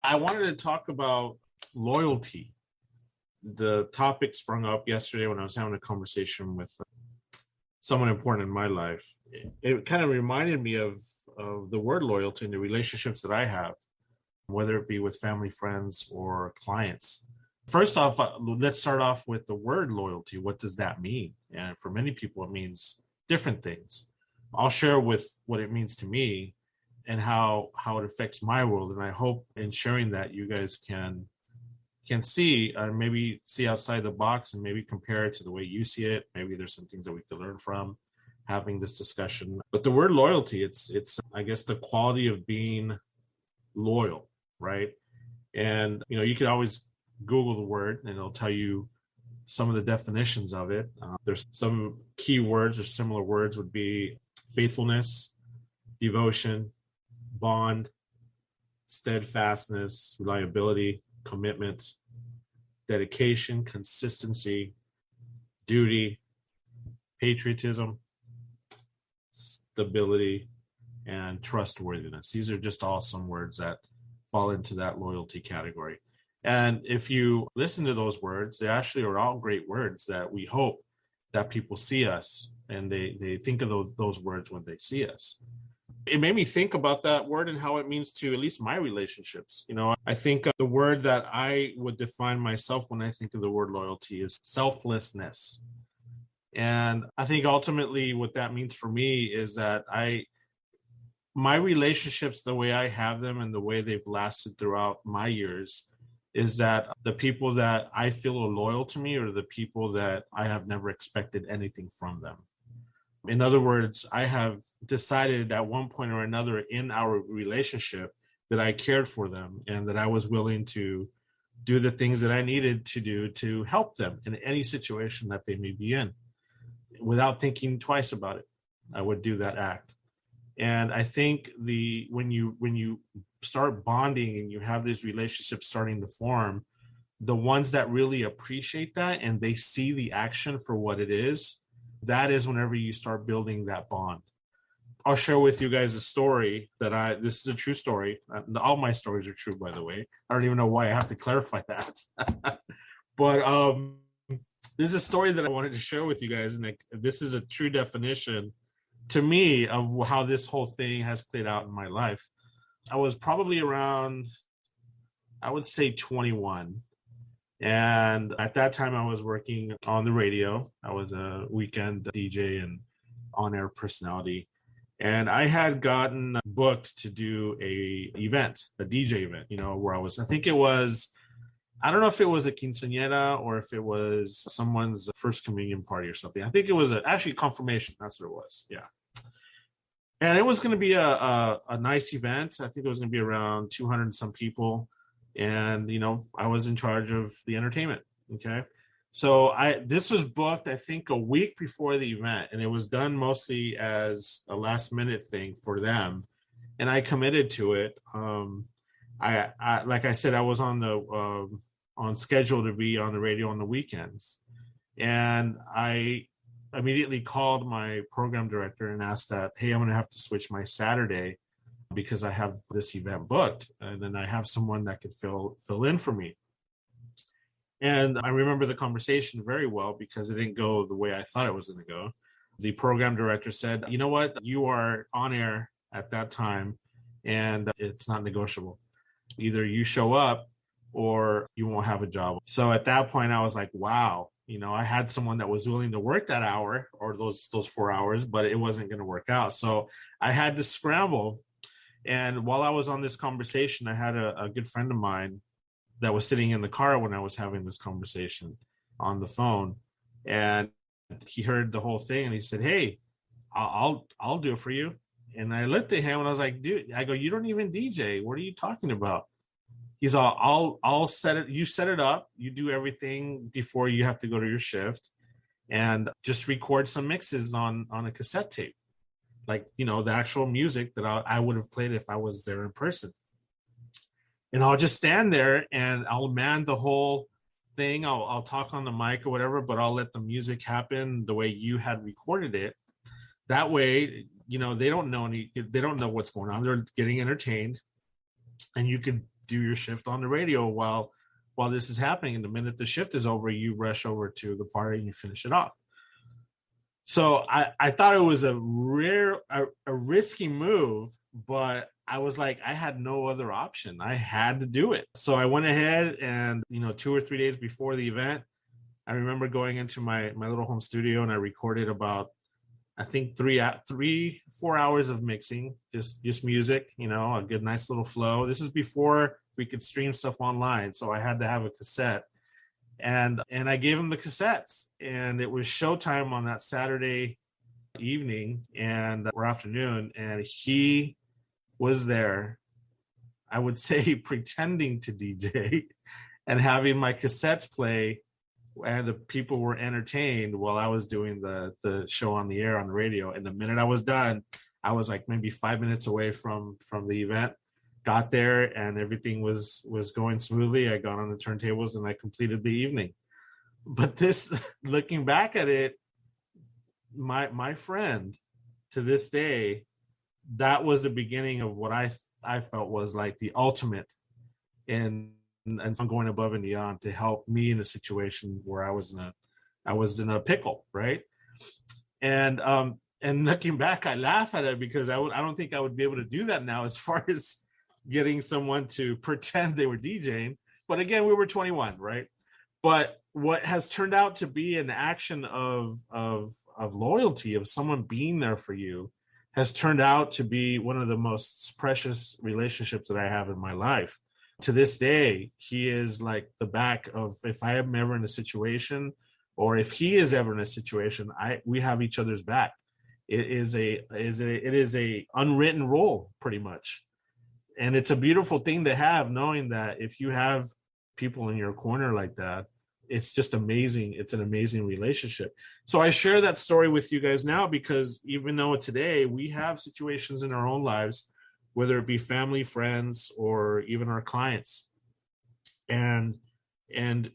I wanted to talk about loyalty. The topic sprung up yesterday when I was having a conversation with someone important in my life. It kind of reminded me of the word loyalty and the relationships that I have, whether it be with family, friends, or clients. First off, let's start off with the word loyalty. What does that mean? And for many people, it means different things. I'll share with what it means to me and how it affects my world. And I hope in sharing that you guys can see maybe see outside the box and maybe compare it to the way you see it. Maybe there's some things that we could learn from having this discussion. But the word loyalty, it's I guess the quality of being loyal, right? And you could always Google the word and it'll tell you some of the definitions of it. There's some key words or similar words would be faithfulness, devotion, bond, steadfastness, reliability, commitment, dedication, consistency, duty, patriotism, stability, and trustworthiness. These are just all some words that fall into that loyalty category. And if you listen to those words, they actually are all great words that we hope that people see us and they think of those words when they see us. It made me think about that word and how it means to at least my relationships. I think the word that I would define myself when I think of the word loyalty is selflessness. And I think ultimately what that means for me is that my relationships, the way I have them and the way they've lasted throughout my years, is that the people that I feel are loyal to me are the people that I have never expected anything from them. In other words, I have decided at one point or another in our relationship that I cared for them and that I was willing to do the things that I needed to do to help them in any situation that they may be in. Without thinking twice about it, I would do that act. And I think when you start bonding and you have these relationships starting to form, the ones that really appreciate that and they see the action for what it is, that is whenever you start building that bond. I'll share with you guys a story this is a true story. All my stories are true, by the way. I don't even know why I have to clarify that. But this is a story that I wanted to share with you guys. And this is a true definition to me of how this whole thing has played out in my life. I was probably around, I would say 21. And at that time I was working on the radio. I was a weekend DJ and on-air personality. And I had gotten booked to do a DJ event, where I don't know if it was a quinceañera or if it was someone's first communion party or something. I think it was actually confirmation. That's what it was. Yeah. And it was going to be a nice event. I think it was going to be around 200 and some people. And, I was in charge of the entertainment. Okay. So this was booked, I think, a week before the event, and it was done mostly as a last minute thing for them. And I committed to it. I like I said, I was on schedule to be on the radio on the weekends. And I immediately called my program director and asked that, hey, I'm going to have to switch my Saturday because I have this event booked. And then I have someone that could fill in for me. And I remember the conversation very well because it didn't go the way I thought it was going to go. The program director said, you know what, you are on air at that time and it's not negotiable. Either you show up or you won't have a job. So at that point I was like, wow, I had someone that was willing to work that hour or those 4 hours, but it wasn't going to work out. So I had to scramble. And while I was on this conversation, I had a good friend of mine that was sitting in the car when I was having this conversation on the phone. And he heard the whole thing and he said, hey, I'll do it for you. And I looked at him and I was like, dude, I go, you don't even DJ. What are you talking about? He's all, I'll set it. You set it up. You do everything before you have to go to your shift and just record some mixes on a cassette tape. Like, the actual music that I would have played if I was there in person. And I'll just stand there and I'll man the whole thing. I'll talk on the mic or whatever, but I'll let the music happen the way you had recorded it. That way, they don't know what's going on. They're getting entertained and you could do your shift on the radio while this is happening. And the minute the shift is over, you rush over to the party and you finish it off. So I thought it was a risky move, but I was like, I had no other option. I had to do it. So I went ahead and, 2 or 3 days before the event, I remember going into my little home studio and I recorded about, I think 4 hours of mixing, just music, a good, nice little flow. This is before we could stream stuff online. So I had to have a cassette. And I gave him the cassettes, and it was showtime on that Saturday evening or afternoon. And he was there, I would say, pretending to DJ and having my cassettes play, and the people were entertained while I was doing the show on the air on the radio. And the minute I was done, I was like maybe 5 minutes away from the event. Got there and everything was going smoothly. I got on the turntables and I completed the evening. But this, looking back at it, my friend, to this day, that was the beginning of what I felt was like the ultimate and going above and beyond to help me in a situation where I was in a pickle, right? And looking back, I laugh at it because I don't think I would be able to do that now as far as getting someone to pretend they were DJing. But again, we were 21, right? But what has turned out to be an action of loyalty, of someone being there for you, has turned out to be one of the most precious relationships that I have in my life. To this day, he is like the back of, if I am ever in a situation, or if he is ever in a situation, we have each other's back. It is a unwritten rule, pretty much. And it's a beautiful thing to have, knowing that if you have people in your corner like that, it's just amazing. It's an amazing relationship. So I share that story with you guys now because even though today we have situations in our own lives, whether it be family, friends, or even our clients, and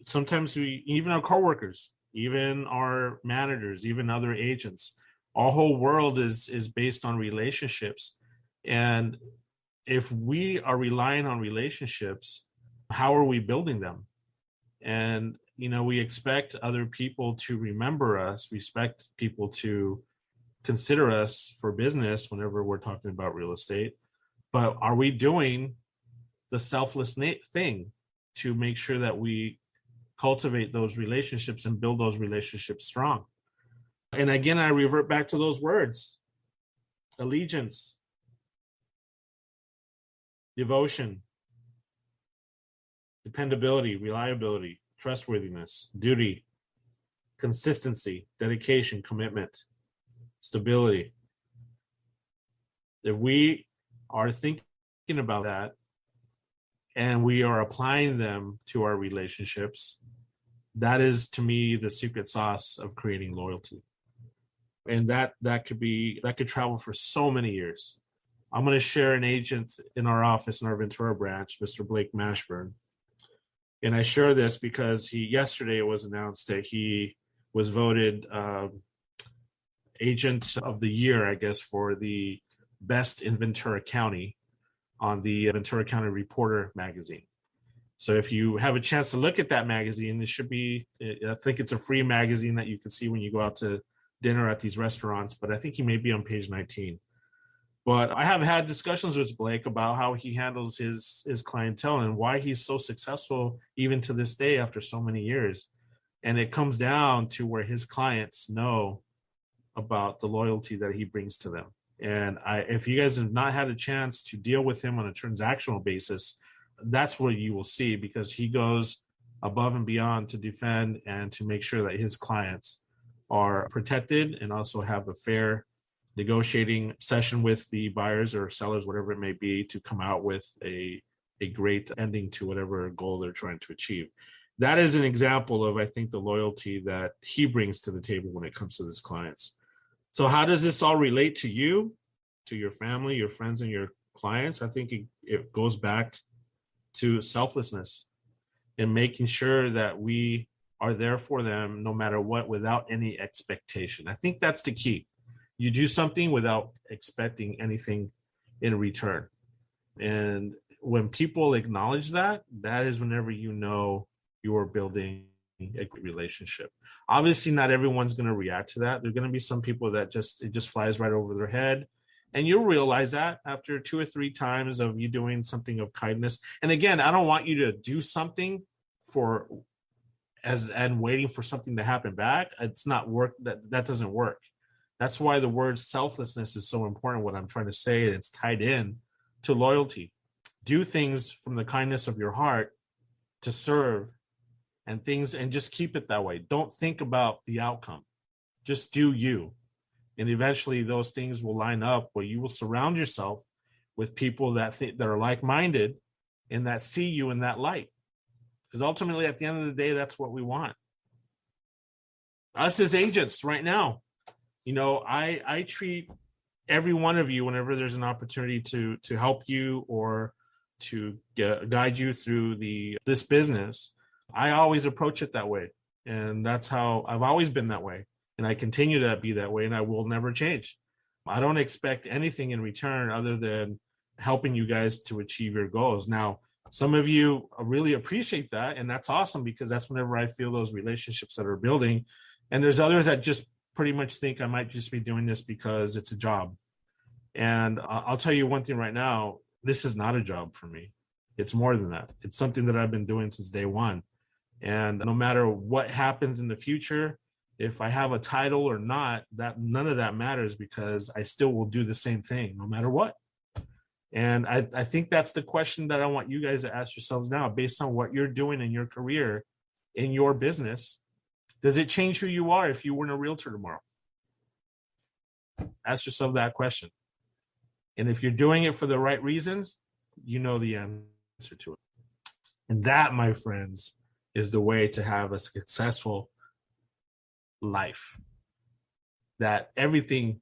sometimes even our coworkers, even our managers, even other agents, our whole world is based on relationships. And if we are relying on relationships, how are we building them? And, we expect other people to remember us. We expect people to consider us for business whenever we're talking about real estate. But are we doing the selfless thing to make sure that we cultivate those relationships and build those relationships strong? And again, I revert back to those words: allegiance, devotion, dependability, reliability, trustworthiness, duty, consistency, dedication, commitment, stability. If we are thinking about that and we are applying them to our relationships, that is, to me, the secret sauce of creating loyalty. And that could travel for so many years. I'm going to share an agent in our office in our Ventura branch, Mr. Blake Mashburn. And I share this because yesterday it was announced that he was voted Agent of the Year, I guess, for the best in Ventura County on the Ventura County Reporter magazine. So if you have a chance to look at that magazine, I think it's a free magazine that you can see when you go out to dinner at these restaurants, but I think he may be on page 19. But I have had discussions with Blake about how he handles his clientele and why he's so successful even to this day after so many years. And it comes down to where his clients know about the loyalty that he brings to them. And if you guys have not had a chance to deal with him on a transactional basis, that's what you will see, because he goes above and beyond to defend and to make sure that his clients are protected and also have a fair negotiating session with the buyers or sellers, whatever it may be, to come out with a great ending to whatever goal they're trying to achieve. That is an example of, I think, the loyalty that he brings to the table when it comes to his clients. So how does this all relate to you, to your family, your friends, and your clients? I think it goes back to selflessness and making sure that we are there for them no matter what, without any expectation. I think that's the key. You do something without expecting anything in return. And when people acknowledge that, that is whenever you know you are building a great relationship. Obviously, not everyone's going to react to that. There are going to be some people that it just flies right over their head. And you'll realize that after 2 or 3 times of you doing something of kindness. And again, I don't want you to do something and waiting for something to happen back. It's not work. That doesn't work. That's why the word selflessness is so important. What I'm trying to say, it's tied in to loyalty. Do things from the kindness of your heart to serve and just keep it that way. Don't think about the outcome. Just do you. And eventually those things will line up where you will surround yourself with people that are like-minded and that see you in that light. Because ultimately, at the end of the day, that's what we want. Us as agents right now, I treat every one of you whenever there's an opportunity to help you or to guide you through this business. I always approach it that way. And that's how I've always been that way. And I continue to be that way, and I will never change. I don't expect anything in return other than helping you guys to achieve your goals. Now, some of you really appreciate that, and that's awesome, because that's whenever I feel those relationships that are building. And there's others that just pretty much think I might just be doing this because it's a job. And I'll tell you one thing right now, this is not a job for me. It's more than that. It's something that I've been doing since day one. And no matter what happens in the future, if I have a title or not, that none of that matters, because I still will do the same thing no matter what. And I think that's the question that I want you guys to ask yourselves now, based on what you're doing in your career, in your business. Does it change who you are if you weren't a realtor tomorrow? Ask yourself that question. And if you're doing it for the right reasons, you know the answer to it. And that, my friends, is the way to have a successful life. That everything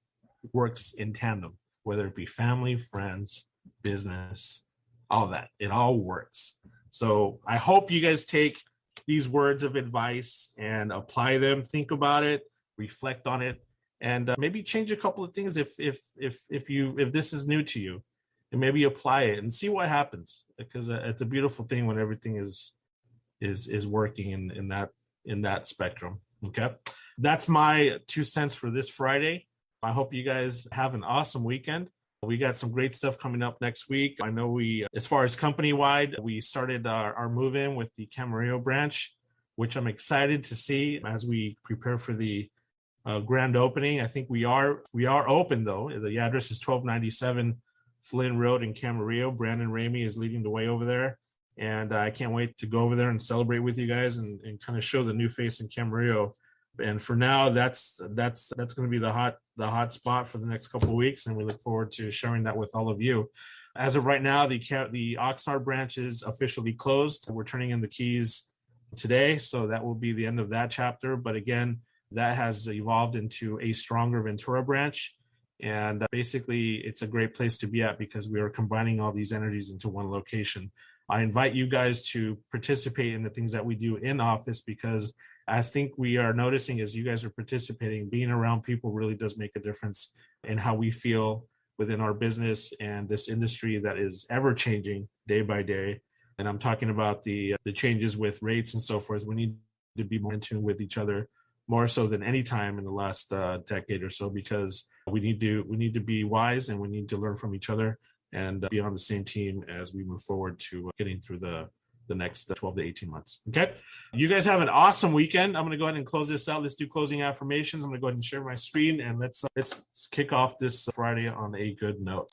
works in tandem, whether it be family, friends, business, all that. It all works. So I hope you guys take these words of advice and apply them. Think about it, reflect on it, and maybe change a couple of things if this is new to you, and maybe apply it and see what happens. Because it's a beautiful thing when everything is working in that spectrum. Okay, that's my 2 cents for this Friday. I hope you guys have an awesome weekend. We got some great stuff coming up next week. I know as far as company-wide, we started our move-in with the Camarillo branch, which I'm excited to see as we prepare for the grand opening. I think we are open, though. The address is 1297 Flynn Road in Camarillo. Brandon Ramey is leading the way over there. And I can't wait to go over there and celebrate with you guys and kind of show the new face in Camarillo. And for now, that's going to be the hot spot for the next couple of weeks, and we look forward to sharing that with all of you. As of right now, the Oxnard branch is officially closed. We're turning in the keys today, so that will be the end of that chapter. But again, that has evolved into a stronger Ventura branch, and basically, it's a great place to be at because we are combining all these energies into one location. I invite you guys to participate in the things that we do in office, because I think we are noticing as you guys are participating, being around people really does make a difference in how we feel within our business and this industry that is ever changing day by day. And I'm talking about the changes with rates and so forth. We need to be more in tune with each other, more so than any time in the last decade or so, because we need to be wise, and we need to learn from each other and be on the same team as we move forward to getting through the next 12 to 18 months. Okay. You guys have an awesome weekend. I'm going to go ahead and close this out. Let's do closing affirmations. I'm going to go ahead and share my screen, and let's kick off this Friday on a good note.